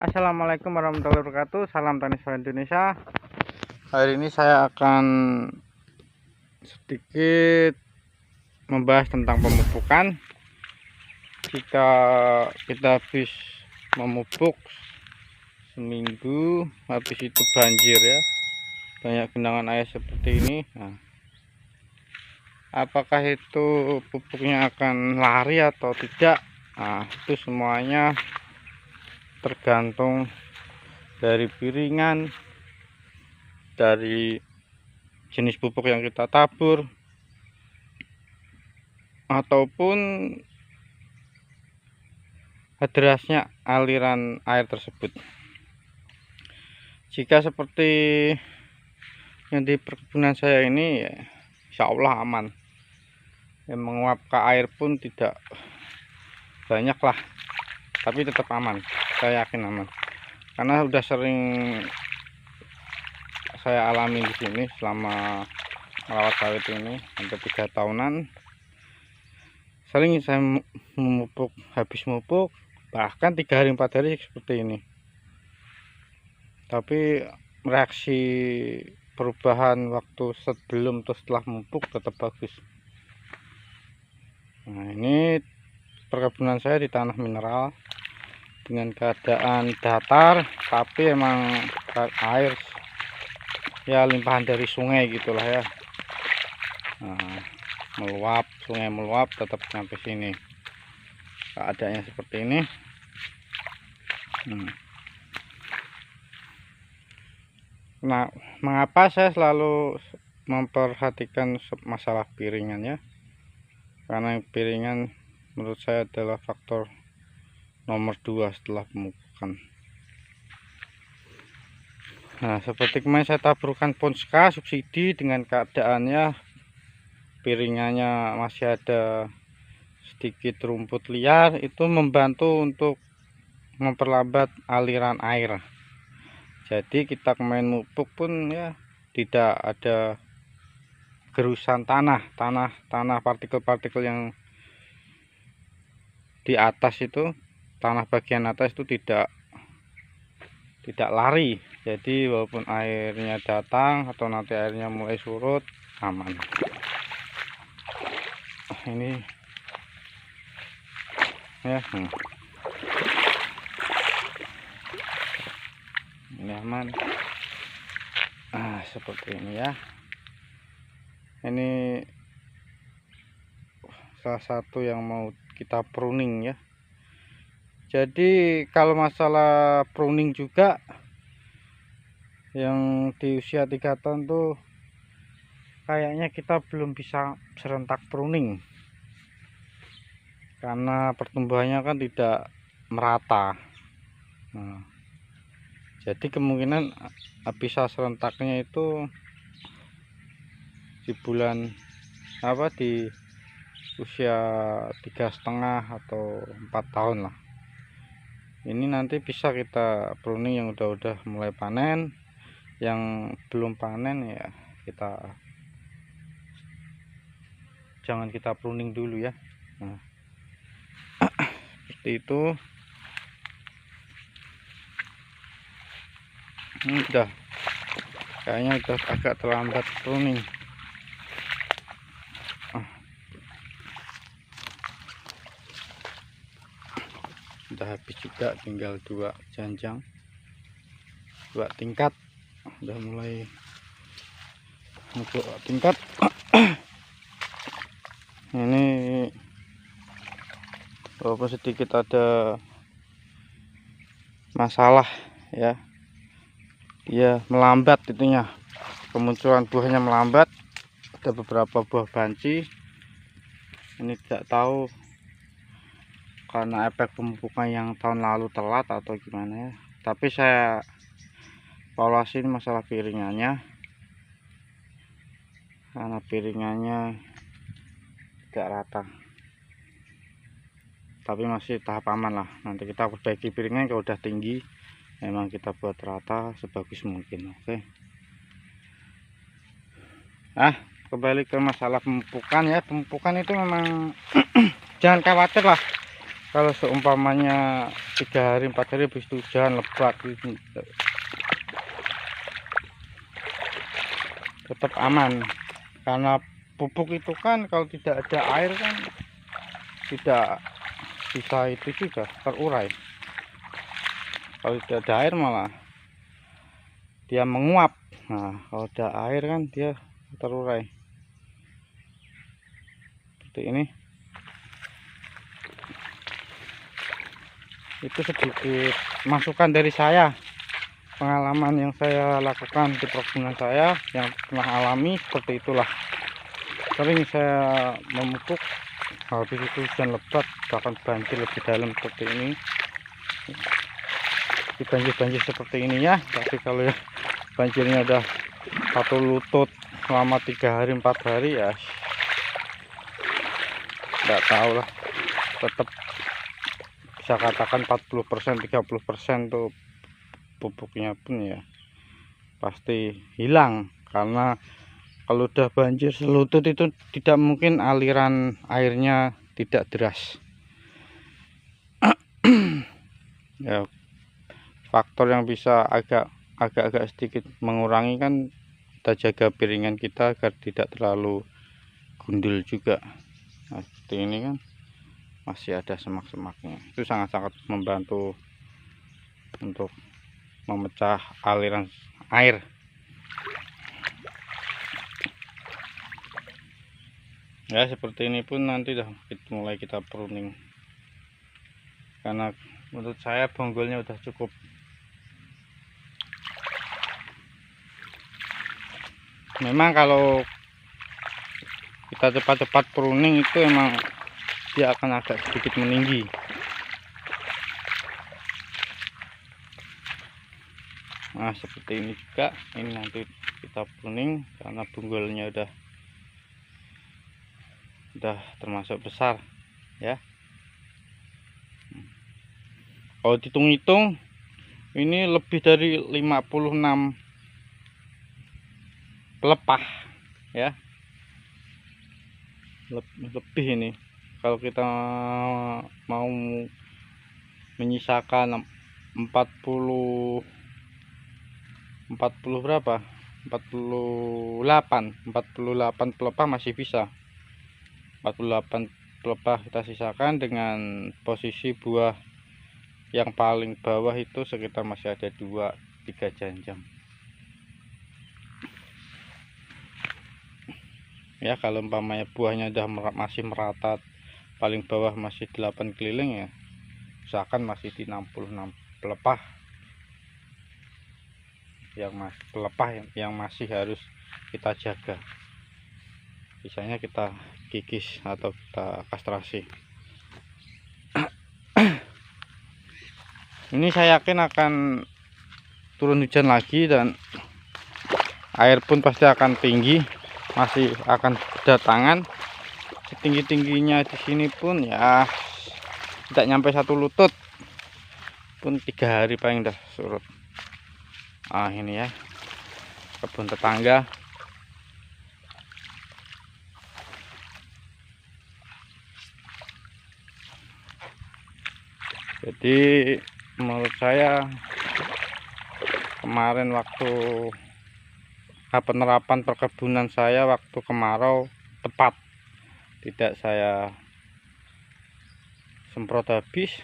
Assalamualaikum warahmatullahi wabarakatuh. Salam tani swadaya Indonesia. Hari ini saya akan sedikit membahas tentang pemupukan. Jika kita habis memupuk seminggu, habis itu banjir ya, banyak genangan air seperti ini. Nah, apakah itu pupuknya akan lari atau tidak? Nah, itu semuanya tergantung dari piringan, dari jenis pupuk yang kita tabur, ataupun derasnya aliran air tersebut. Jika seperti yang di perkebunan saya ini, ya, insya Allah aman. Yang menguap ke air pun tidak banyak lah, tapi tetap aman. Saya yakin aman, karena sudah sering saya alami di sini selama merawat sawit ini hampir 3 tahunan. Sering saya memupuk, habis memupuk bahkan 3 hari 4 hari seperti ini, tapi reaksi perubahan waktu sebelum atau setelah memupuk tetap bagus. Nah, ini perkebunan saya di tanah mineral dengan keadaan datar, tapi emang air ya limpahan dari sungai gitulah ya. Nah, meluap, sungai meluap tetap sampai sini. Keadaannya seperti ini. Nah, mengapa saya selalu memperhatikan masalah piringannya? Karena piringan menurut saya adalah faktor nomor 2 setelah pemupukan. Nah, seperti kemarin saya taburkan Ponska subsidi, dengan keadaannya piringannya masih ada sedikit rumput liar, itu membantu untuk memperlambat aliran air. Jadi kita kemarin mupuk pun ya tidak ada gerusan tanah partikel-partikel yang di atas itu, tanah bagian atas itu tidak lari. Jadi walaupun airnya datang atau nanti airnya mulai surut, aman. Ini ya, ini aman. Seperti ini ya. Ini salah satu yang mau kita pruning ya. Jadi kalau masalah pruning juga, yang di usia 3 tahun tuh kayaknya kita belum bisa serentak pruning, karena pertumbuhannya kan tidak merata. Nah, jadi kemungkinan bisa serentaknya itu di bulan di usia 3,5 atau 4 tahun lah. Ini nanti bisa kita pruning yang udah mulai panen. Yang belum panen ya jangan kita pruning dulu ya. Nah, seperti itu. Ini kayaknya udah agak terlambat pruning. Udah habis juga, tinggal 2 janjang, 2 tingkat, udah mulai untuk tingkat. Ini walaupun sedikit ada masalah ya, dia melambat, itunya kemunculan buahnya melambat. Ada beberapa buah banci ini, tidak tahu karena efek pemupukan yang tahun lalu telat atau gimana ya, tapi saya evaluasi masalah piringannya, karena piringannya tidak rata, tapi masih tahap aman lah. Nanti kita perbaiki piringan, kalau udah tinggi memang kita buat rata sebagus mungkin. Oke. Kembali ke masalah pemupukan ya. Pemupukan itu memang jangan khawatir lah, kalau seumpamanya 3 hari 4 hari habis itu hujan lebat gitu, tetap aman, karena pupuk itu kan kalau tidak ada air kan tidak bisa itu juga terurai. Kalau tidak ada air malah dia menguap. Nah, kalau ada air kan dia terurai seperti ini. Itu sedikit masukan dari saya, pengalaman yang saya lakukan di perkebunan saya yang pernah alami. Seperti itulah, sering saya memupuk habis itu hujan lebat, bahkan banjir lebih dalam seperti ini, di banjir-banjir seperti ini ya. Tapi kalau ya banjirnya udah 1 lutut selama 3 hari 4 hari ya nggak tahu lah, tetap bisa katakan 40% 30% tuh pupuknya pun ya pasti hilang. Karena kalau udah banjir selutut itu tidak mungkin aliran airnya tidak deras. Ya, faktor yang bisa agak sedikit mengurangi kan kita jaga piringan kita agar tidak terlalu gundul juga. Nah, seperti ini kan masih ada semak-semaknya, itu sangat-sangat membantu untuk memecah aliran air. Ya seperti ini pun nanti dah mulai kita pruning, karena menurut saya bonggolnya udah cukup. Memang kalau kita cepat-cepat pruning itu emang dia akan agak sedikit meninggi. Nah seperti ini juga, ini nanti kita pruning karena bonggolnya udah termasuk besar ya. Kalau dihitung-hitung ini lebih dari 56 pelepah ya, lebih ini. Kalau kita mau menyisakan 40 berapa, 48 pelepah masih bisa. 48 pelepah kita sisakan dengan posisi buah yang paling bawah itu sekitar masih ada 2-3 janjang ya. Kalau umpamanya buahnya udah masih merata, paling bawah masih 8 keliling ya, usahakan masih di 66 pelepah yang masih harus kita jaga. Sisanya kita kikis atau kita kastrasi. Ini saya yakin akan turun hujan lagi dan air pun pasti akan tinggi, masih akan berdatangan. Setinggi-tingginya di sini pun ya tidak nyampe 1 lutut pun 3 hari paling dah surut. Ah ini ya kebun tetangga. Jadi menurut saya kemarin waktu penerapan perkebunan saya waktu kemarau tepat, tidak saya semprot habis.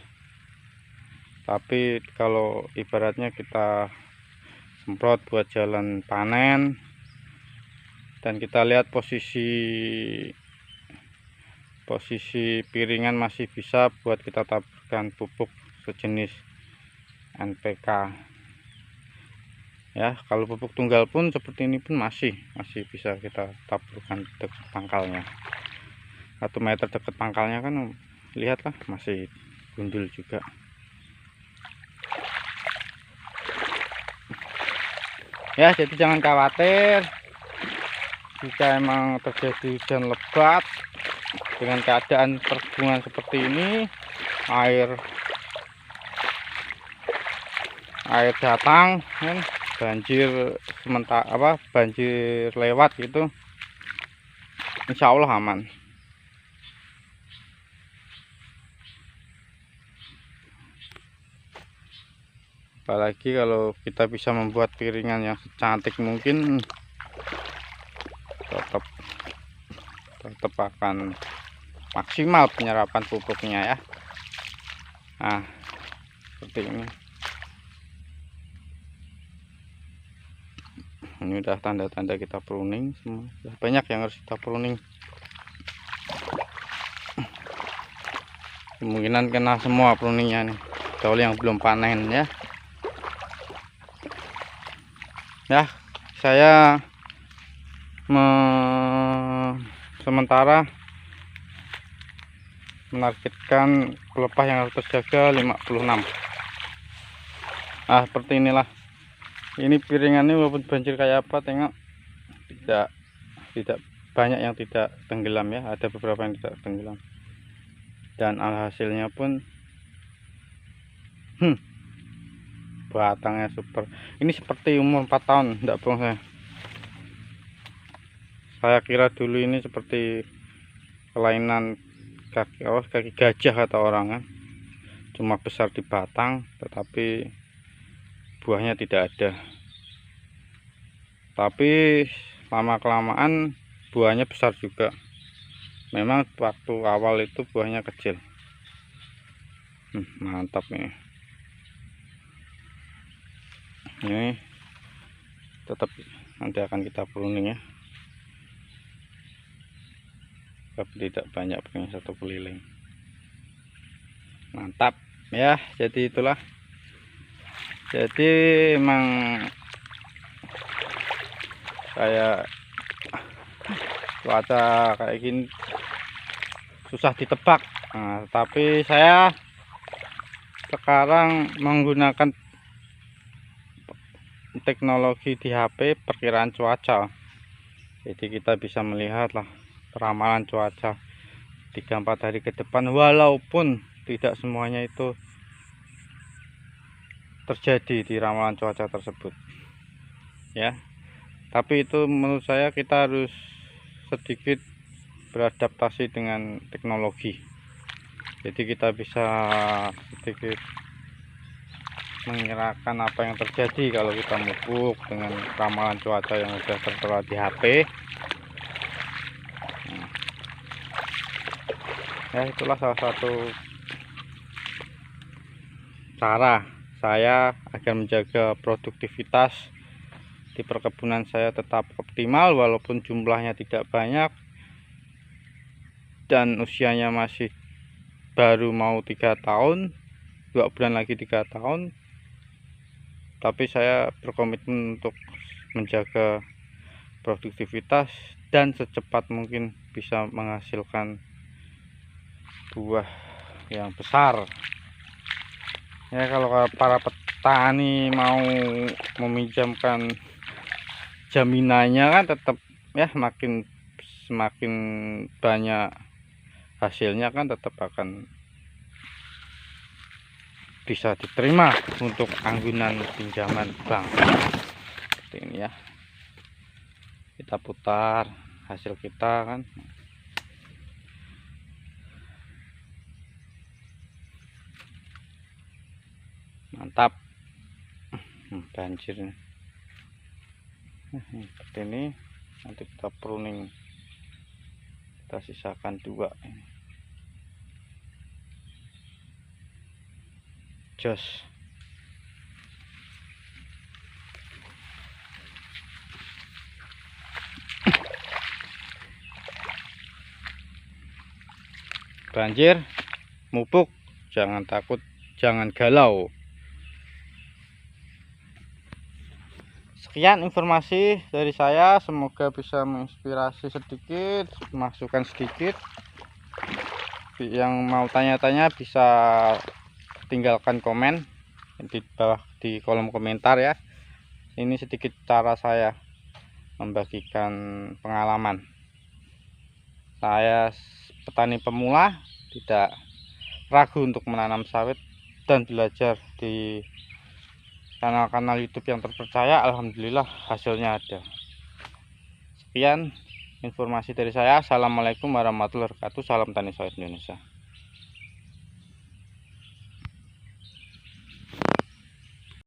Tapi kalau ibaratnya kita semprot buat jalan panen dan kita lihat posisi piringan masih bisa buat kita taburkan pupuk sejenis NPK ya. Kalau pupuk tunggal pun seperti ini pun masih bisa kita taburkan dekat pangkalnya. 1 meter dekat pangkalnya kan lihatlah masih gundul juga. Ya jadi jangan khawatir jika emang terjadi hujan lebat dengan keadaan perkebunan seperti ini, air datang kan, banjir sementara banjir lewat gitu, insya Allah aman. Apalagi kalau kita bisa membuat piringan yang cantik mungkin, tetap akan maksimal penyerapan pupuknya ya. Nah, seperti ini. Ini udah tanda-tanda kita pruning semua. Banyak yang harus kita pruning. Kemungkinan kena semua pruningnya nih, kecuali yang belum panen ya. Ya, saya sementara menargetkan pelepah yang harus terjaga 56. Nah, seperti inilah. Ini piringannya walaupun banjir kayak apa, tengok tidak banyak yang tidak tenggelam ya, ada beberapa yang tidak tenggelam. Dan alhasilnya pun batangnya super. Ini seperti umur 4 tahun, tidak bohong saya kira dulu ini seperti kelainan kaki gajah atau orang kan, cuma besar di batang tetapi buahnya tidak ada. Tapi lama kelamaan buahnya besar juga. Memang waktu awal itu buahnya kecil. Mantap ini. Ini tetap nanti akan kita pruning ya, tapi tidak banyak, punya satu keliling. Mantap ya. Jadi itulah, jadi emang kayak cuaca kayak gini susah ditebak. Nah, tapi saya sekarang menggunakan teknologi di HP perkiraan cuaca, jadi kita bisa melihat lah ramalan cuaca 3-4 hari ke depan, walaupun tidak semuanya itu terjadi di ramalan cuaca tersebut ya. Tapi itu menurut saya kita harus sedikit beradaptasi dengan teknologi, jadi kita bisa sedikit mengira-kan apa yang terjadi kalau kita mupuk dengan ramalan cuaca yang sudah tertera di HP. Ya, itulah salah satu cara saya agar menjaga produktivitas di perkebunan saya tetap optimal walaupun jumlahnya tidak banyak dan usianya masih baru mau 3 tahun, 2 bulan lagi 3 tahun. Tapi saya berkomitmen untuk menjaga produktivitas dan secepat mungkin bisa menghasilkan buah yang besar ya. Kalau para petani mau meminjamkan jaminannya kan tetap ya, semakin banyak hasilnya kan tetap akan bisa diterima untuk anggunan pinjaman bank. Seperti ini ya, kita putar hasil kita kan. Mantap. Banjir seperti ini. Nanti kita pruning, kita sisakan 2 ini. Jos. Banjir, mupuk, jangan takut, jangan galau. Sekian informasi dari saya, semoga bisa menginspirasi sedikit, masukan sedikit. Yang mau tanya-tanya bisa tinggalkan komen di bawah di kolom komentar ya. Ini sedikit cara saya membagikan pengalaman. Saya petani pemula, tidak ragu untuk menanam sawit dan belajar di kanal-kanal YouTube yang terpercaya. Alhamdulillah hasilnya ada. Sekian informasi dari saya. Assalamualaikum warahmatullahi wabarakatuh. Salam tani sawit Indonesia.